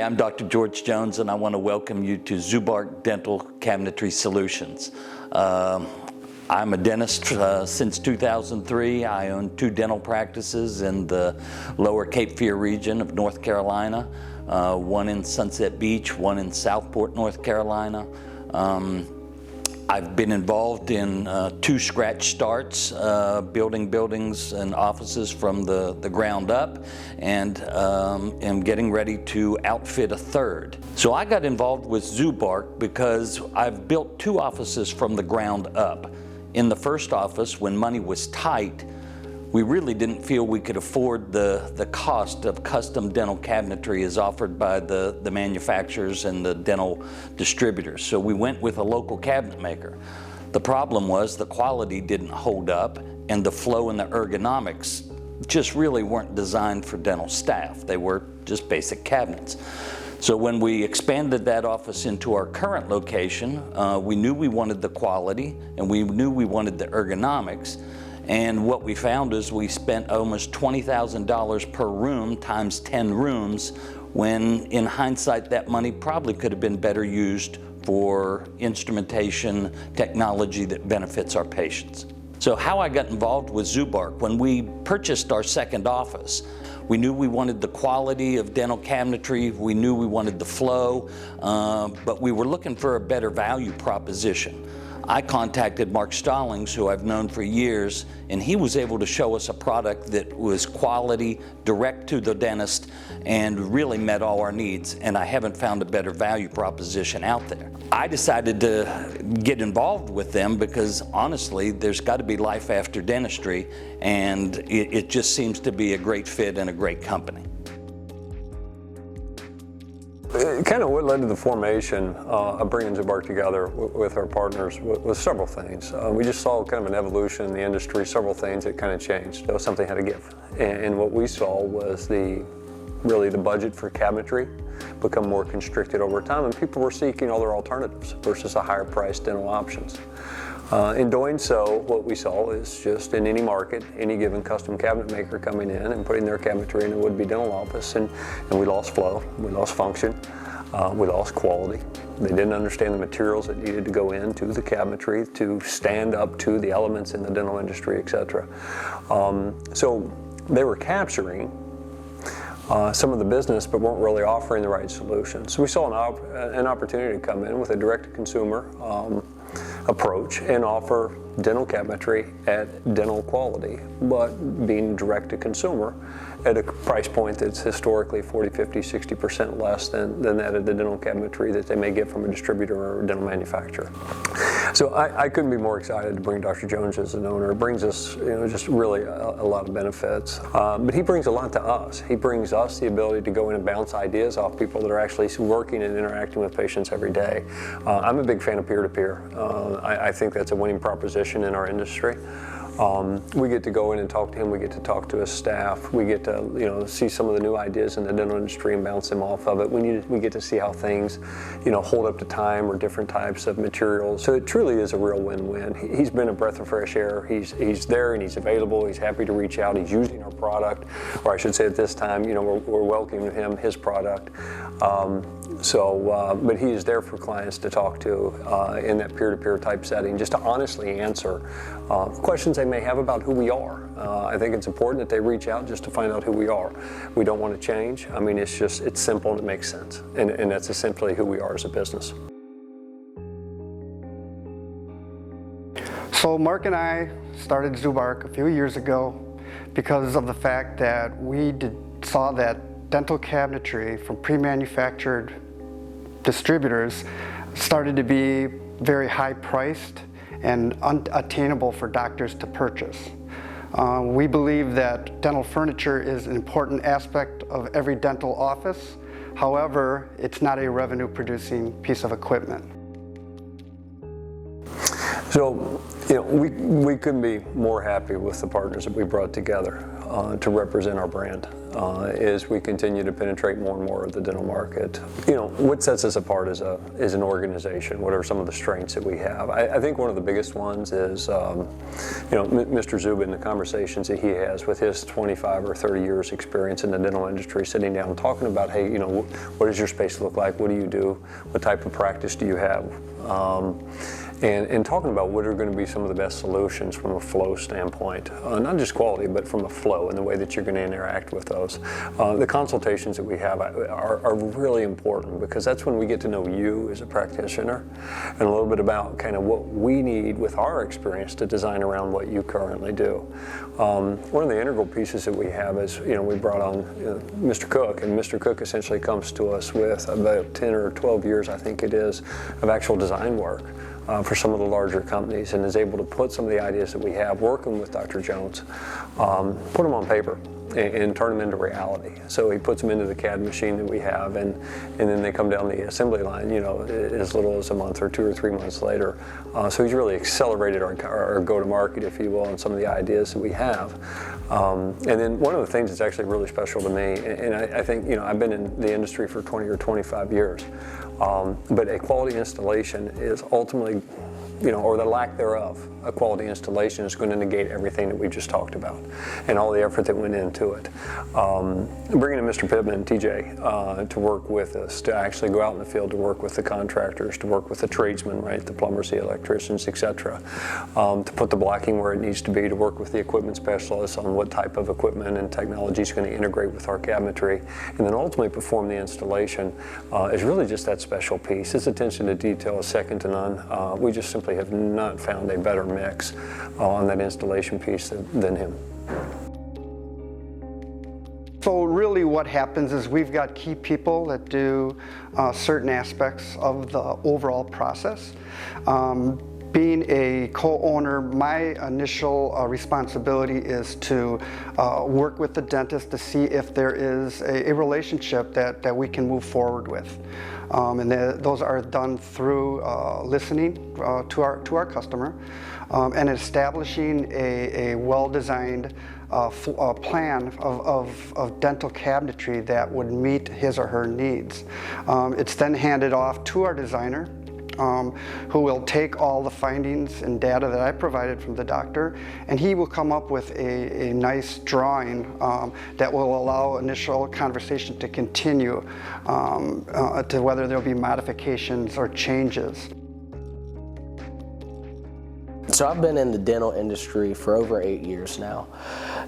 I'm Dr. George Jones, and I want to welcome you to ZuBarc Dental Cabinetry Solutions. I'm a dentist since 2003. I own 2 dental practices in the lower Cape Fear region of North Carolina, one in Sunset Beach, one in Southport, North Carolina. I've been involved in 2 scratch starts, building buildings and offices from the ground up, and am getting ready to outfit a 3rd. So I got involved with ZuBarc because I've built 2 offices from the ground up. In the first office, when money was tight, we really didn't feel we could afford the cost of custom dental cabinetry as offered by the manufacturers and the dental distributors. So we went with a local cabinet maker. The problem was the quality didn't hold up, and the flow and the ergonomics just really weren't designed for dental staff. They were just basic cabinets. So when we expanded that office into our current location, we knew we wanted the quality and we knew we wanted the ergonomics. And what we found is we spent almost $20,000 per room times 10 rooms, when in hindsight that money probably could have been better used for instrumentation technology that benefits our patients. So how I got involved with ZuBarc: when we purchased our 2nd office, we knew we wanted the quality of dental cabinetry, we knew we wanted the flow, but we were looking for a better value proposition. I contacted Mark Stallings, who I've known for years, and he was able to show us a product that was quality, direct to the dentist, and really met all our needs, and I haven't found a better value proposition out there. I decided to get involved with them because honestly, there's got to be life after dentistry, and it just seems to be a great fit and a great company. Kind of what led to the formation of bringing ZuBarc together with our partners was several things. We just saw kind of an evolution in the industry, several things that kind of changed. Something had to give. And what we saw was really the budget for cabinetry become more constricted over time, and people were seeking other alternatives versus the higher priced dental options. In doing so, what we saw is just in any market, any given custom cabinet maker coming in and putting their cabinetry in a would-be dental office, and we lost flow, we lost function, we lost quality. They didn't understand the materials that needed to go into the cabinetry to stand up to the elements in the dental industry, etc. So they were capturing some of the business, but weren't really offering the right solution. So we saw an opportunity to come in with a direct-to-consumer approach and offer dental cabinetry at dental quality, but being direct-to-consumer at a price point that's historically 40, 50, 60% less than that of the dental cabinetry that they may get from a distributor or a dental manufacturer. So I couldn't be more excited to bring Dr. Jones as an owner. It brings us, just really a lot of benefits. But he brings a lot to us. He brings us the ability to go in and bounce ideas off people that are actually working and interacting with patients every day. I'm a big fan of peer-to-peer. I think that's a winning proposition in our industry. We get to go in and talk to him, we get to talk to his staff, we get to see some of the new ideas in the dental industry and bounce them off of it. We get to see how things hold up to time or different types of materials. So it truly is a real win-win. He's been a breath of fresh air. He's there and he's available, he's happy to reach out, he's using our product, or I should say at this time, we're welcoming him, his product. But he is there for clients to talk to in that peer-to-peer type setting, just to honestly answer questions they may have about who we are. I think it's important that they reach out just to find out who we are. We don't want to change. I mean, it's simple and it makes sense. And that's essentially who we are as a business. So Mark and I started ZuBarc a few years ago because of the fact that we saw that dental cabinetry from pre-manufactured distributors started to be very high priced and unattainable for doctors to purchase. We believe that dental furniture is an important aspect of every dental office. However, it's not a revenue producing piece of equipment. So We couldn't be more happy with the partners that we brought together to represent our brand as we continue to penetrate more and more of the dental market. What sets us apart as an organization? What are some of the strengths that we have? I think one of the biggest ones is, Mr. Zub, in the conversations that he has with his 25 or 30 years experience in the dental industry, sitting down talking about, hey, what does your space look like? What do you do? What type of practice do you have? And talking about what are going to be some of the best solutions from a flow standpoint, not just quality, but from a flow and the way that you're going to interact with those. The consultations that we have are really important, because that's when we get to know you as a practitioner and a little bit about kind of what we need with our experience to design around what you currently do. One of the integral pieces that we have is, we brought on Mr. Cook, and Mr. Cook essentially comes to us with about 10 or 12 years, I think it is, of actual design work for some of the larger companies, and is able to put some of the ideas that we have working with Dr. Jones, put them on paper and turn them into reality. So he puts them into the CAD machine that we have, and then they come down the assembly line, as little as a month or 2 or 3 months later. So he's really accelerated our go-to-market, if you will, on some of the ideas that we have. And then one of the things that's actually really special to me, and I think, I've been in the industry for 20 or 25 years, but a quality installation is ultimately, or the lack thereof, a quality installation is going to negate everything that we just talked about and all the effort that went into it. Bringing in Mr. Pittman and TJ to work with us, to actually go out in the field to work with the contractors, to work with the tradesmen, right, the plumbers, the electricians, etc., to put the blocking where it needs to be, to work with the equipment specialists on what type of equipment and technology is going to integrate with our cabinetry, and then ultimately perform the installation is really just that special piece. His attention to detail is second to none. We just simply have not found a better mix on that installation piece than him. So really what happens is we've got key people that do certain aspects of the overall process. Being a co-owner, my initial responsibility is to work with the dentist to see if there is a relationship that we can move forward with. And those are done through listening to our customer and establishing a well-designed plan of dental cabinetry that would meet his or her needs. It's then handed off to our designer, who will take all the findings and data that I provided from the doctor, and he will come up with a nice drawing that will allow initial conversation to continue to whether there'll be modifications or changes. So I've been in the dental industry for over 8 years now,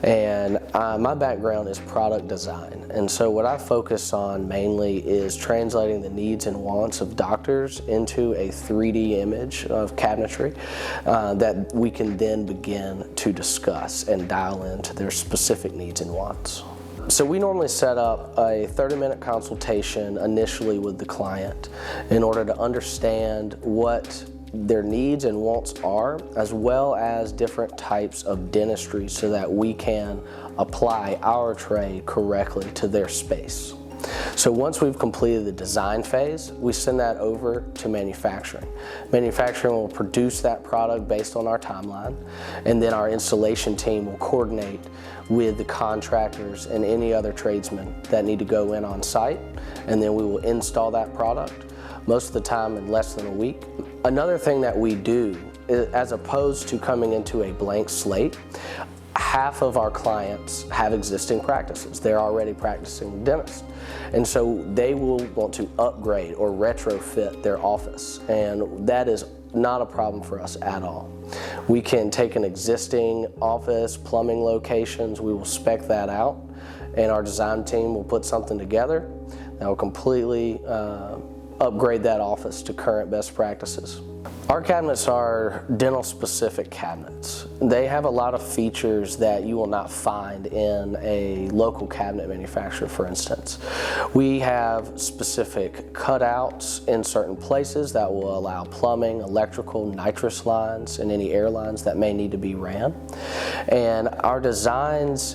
and my background is product design. And so what I focus on mainly is translating the needs and wants of doctors into a 3D image of cabinetry that we can then begin to discuss and dial into their specific needs and wants. So we normally set up a 30-minute consultation initially with the client in order to understand what their needs and wants are, as well as different types of dentistry, so that we can apply our trade correctly to their space. So once we've completed the design phase, we send that over to manufacturing. Manufacturing will produce that product based on our timeline, and then our installation team will coordinate with the contractors and any other tradesmen that need to go in on site, and then we will install that product, most of the time in less than a week. Another thing that we do, as opposed to coming into a blank slate, half of our clients have existing practices. They're already practicing dentists. And so they will want to upgrade or retrofit their office. And that is not a problem for us at all. We can take an existing office, plumbing locations, we will spec that out, and our design team will put something together that will completely upgrade that office to current best practices. Our cabinets are dental-specific cabinets. They have a lot of features that you will not find in a local cabinet manufacturer, for instance. We have specific cutouts in certain places that will allow plumbing, electrical, nitrous lines, and any air lines that may need to be ran. And our designs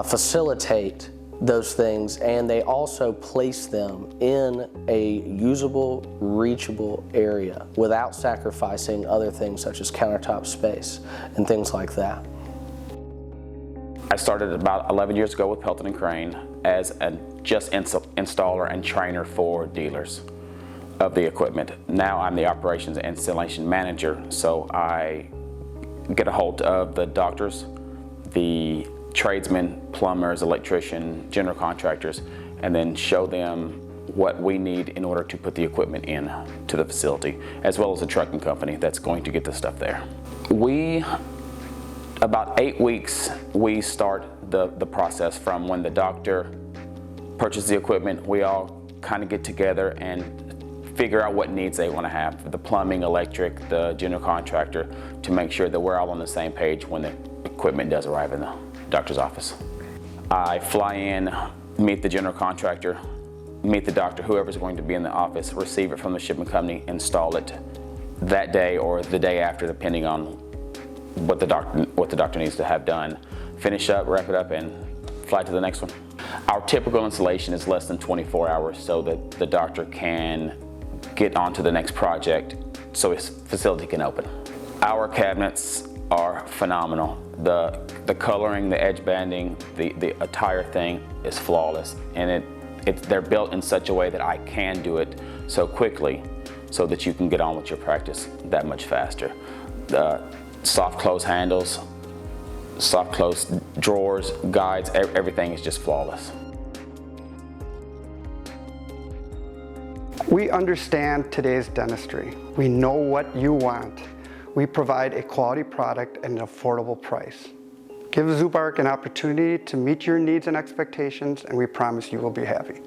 facilitate those things, and they also place them in a usable, reachable area without sacrificing other things such as countertop space and things like that. I started about 11 years ago with Pelton & Crane as a just installer and trainer for dealers of the equipment. Now I'm the operations and installation manager, so I get a hold of the doctors, the tradesmen, plumbers, electrician, general contractors, and then show them what we need in order to put the equipment in to the facility, as well as a trucking company that's going to get the stuff there. About 8 weeks, we start the process from when the doctor purchases the equipment. We all kind of get together and figure out what needs they want to have, the plumbing, electric, the general contractor, to make sure that we're all on the same page when the equipment does arrive in the doctor's office. I fly in, meet the general contractor, meet the doctor, whoever's going to be in the office, receive it from the shipping company, install it that day or the day after, depending on what the doctor needs to have done. Finish up, wrap it up, and fly to the next one. Our typical installation is less than 24 hours so that the doctor can get on to the next project so his facility can open. Our cabinets are phenomenal. The coloring, the edge banding, the entire thing is flawless, and they're built in such a way that I can do it so quickly so that you can get on with your practice that much faster. The soft close handles, soft close drawers, guides, everything is just flawless. We understand today's dentistry. We know what you want. We provide a quality product at an affordable price. Give ZuBarc an opportunity to meet your needs and expectations, and we promise you will be happy.